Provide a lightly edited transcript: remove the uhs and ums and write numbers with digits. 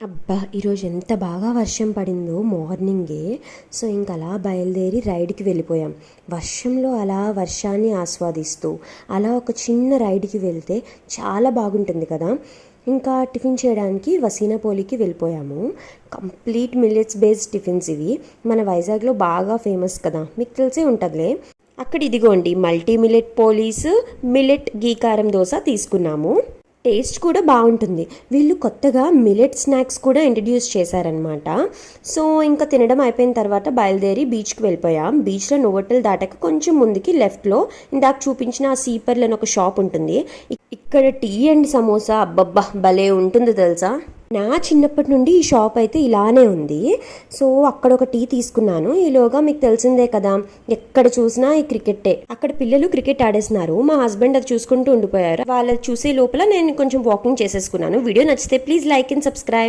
అబ్బా! ఈరోజు ఎంత బాగా వర్షం పడిందో మార్నింగే. సో ఇంక అలా బయలుదేరి రైడ్కి వెళ్ళిపోయాం. వర్షంలో అలా వర్షాన్ని ఆస్వాదిస్తూ అలా ఒక చిన్న రైడ్కి వెళ్తే చాలా బాగుంటుంది కదా. ఇంకా టిఫిన్ చేయడానికి వసీనాపోలికి వెళ్ళిపోయాము. కంప్లీట్ మిల్లెట్స్ బేస్డ్ టిఫిన్స్ ఇవి. మన వైజాగ్లో బాగా ఫేమస్ కదా, మీకు తెలిసే ఉంటుందిలే. అక్కడ ఇదిగోండి మల్టీ మిల్లెట్ పోలీస్, మిల్లెట్ గీకారం దోశ తీసుకున్నాము. టేస్ట్ కూడా బాగుంటుంది. వీళ్ళు కొత్తగా మిల్లెట్ స్నాక్స్ కూడా ఇంట్రడ్యూస్ చేశారనమాట. సో ఇంకా తినడం అయిపోయిన తర్వాత బయలుదేరి బీచ్కి వెళ్ళిపోయాం. బీచ్లో నోవోటల్ దాటాక కొంచెం ముందుకి లెఫ్ట్లో ఇందాక చూపించిన ఆ సీపర్లు అని ఒక షాప్ ఉంటుంది. ఇక్కడ టీ అండ్ సమోసా అబ్బబ్బా భలే ఉంటుంది తెలుసా. నా చిన్నప్పటి నుండి ఈ షాప్ అయితే ఇలానే ఉంది. సో అక్కడ ఒక టీ తీసుకున్నాను. ఈలోగా మీకు తెలిసిందే కదా, ఎక్కడ చూసినా ఈ క్రికెట్టే. అక్కడ పిల్లలు క్రికెట్ ఆడేస్తున్నారు. మా హస్బెండ్ అది చూసుకుంటూ ఉండిపోయారు. వాళ్ళు చూసే లోపల నేను కొంచెం వాకింగ్ చేసేసుకున్నాను. వీడియో నచ్చితే ప్లీజ్ లైక్ అండ్ సబ్స్క్రైబ్.